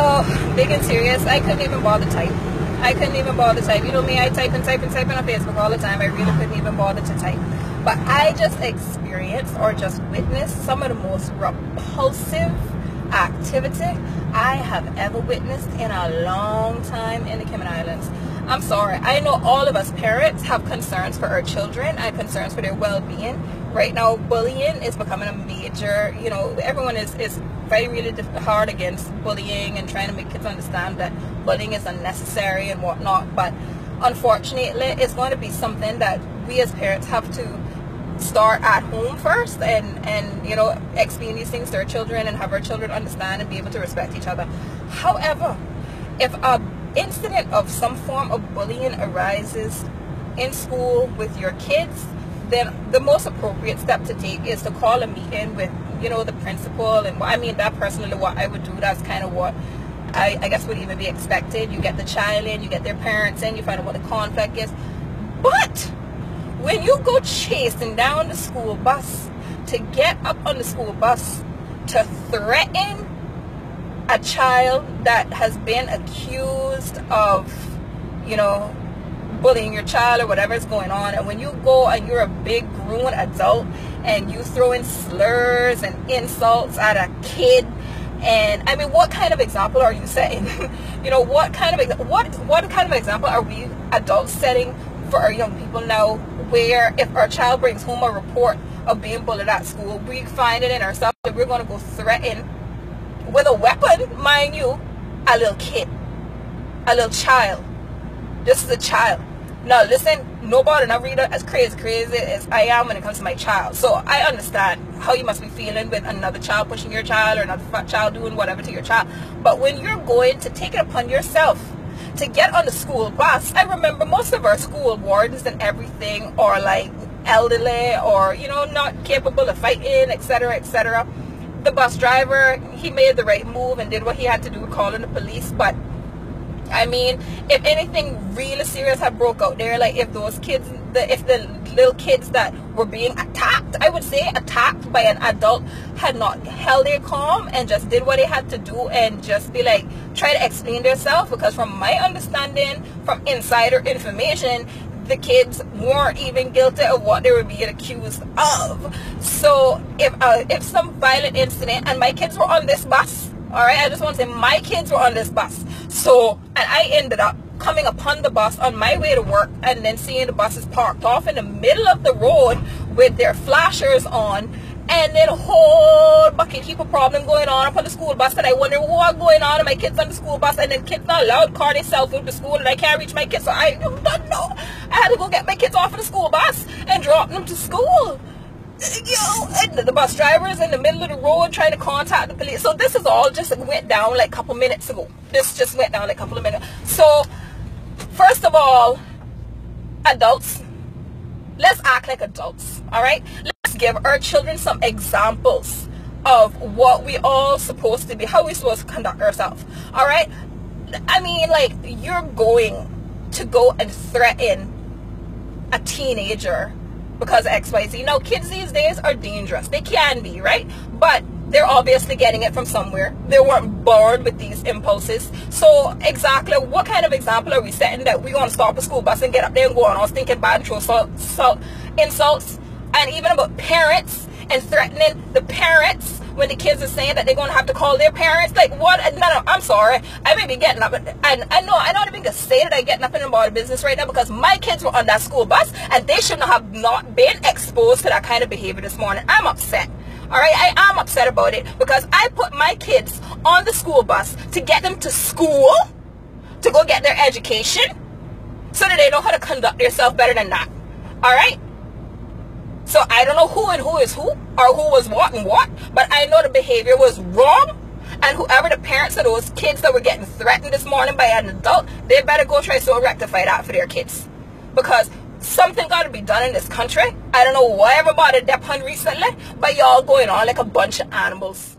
No, big and serious. I couldn't even bother type. I couldn't even bother type. You know me, I type and type and type on Facebook all the time. I really couldn't even bother to type. But I just experienced or just witnessed some of the most repulsive activity I have ever witnessed in a long time in the Cayman Islands. I'm sorry. I know all of us parents have concerns for our children and concerns for their well-being. Right now, bullying is becoming a major, you know, everyone is very really hard against bullying and trying to make kids understand that bullying is unnecessary and whatnot. But unfortunately, it's going to be something that we as parents have to start at home first and you know, explain these things to our children and have our children understand and be able to respect each other. However, if a incident of some form of bullying arises in school with your kids, then the most appropriate step to take is to call a meeting with, you know, the principal. And I mean, that personally what I would do, that's kind of what I guess would even be expected. You get the child in, you get their parents in, you find out what the conflict is. But when you go chasing down the school bus to get up on the school bus to threaten a child that has been accused of, you know, bullying your child or whatever is going on, and when you go and you're a big grown adult and you throw in slurs and insults at a kid, and I mean, what kind of example are you setting? You know, what kind of example are we adults setting for our young people now, where if our child brings home a report of being bullied at school, we find it in ourselves that we're going to go threaten with a weapon, mind you, a little kid, a little child. This is a child. Now listen, nobody, not Rita, as crazy as I am when it comes to my child. So I understand how you must be feeling with another child pushing your child or another child doing whatever to your child. But when you're going to take it upon yourself to get on the school bus, I remember most of our school wardens and everything are like elderly or, you know, not capable of fighting, etc., etc. The bus driver, he made the right move and did what he had to do, calling the police. But I mean, if anything really serious had broke out there, like if those kids, if the little kids that were being attacked, I would say attacked by an adult, had not held their calm and just did what they had to do and just be like, try to explain themselves, because from my understanding, from insider information, the kids weren't even guilty of what they were being accused of. So if some violent incident, and my kids were on this bus, all right, I just want to say my kids were on this bus. So, and I ended up coming upon the bus on my way to work and then seeing the buses parked off in the middle of the road with their flashers on, and then a whole bucket heap of problem going on up on the school bus, and I wonder what's going on, and my kids on the school bus, and then kids not allowed to car themselves into school, and I can't reach my kids, so I don't know. I had to go get my kids off of the school bus and drop them to school. You know, and the bus drivers in the middle of the road trying to contact the police. So this is all just went down like a couple minutes ago. This just went down like a couple of minutes. So first of all, adults, let's act like adults, all right? Let's give our children some examples of what we all supposed to be, how we're supposed to conduct ourselves, all right? I mean, like, you're going to go and threaten a teenager because of XYZ. Now, kids these days are dangerous. They can be, right? But they're obviously getting it from somewhere. They weren't born with these impulses. So exactly what kind of example are we setting that we're going to stop a school bus and get up there and go on all stinking bad and throw insults, and even about parents and threatening the parents when the kids are saying that they're going to have to call their parents? Like, what? No, I'm sorry. I may be getting up, and I don't even to say that I'm getting up in about the business right now, because my kids were on that school bus and they should have not been exposed to that kind of behavior this morning. I'm upset. All right, I am upset about it, because I put my kids on the school bus to get them to school, to go get their education, so that they know how to conduct themselves better than that. All right? So I don't know who and who is who, or who was what and what, but I know the behavior was wrong, and whoever the parents of those kids that were getting threatened this morning by an adult, they better go try to rectify that for their kids, because something got to be done in this country. I don't know why everybody depend recently, but y'all going on like a bunch of animals.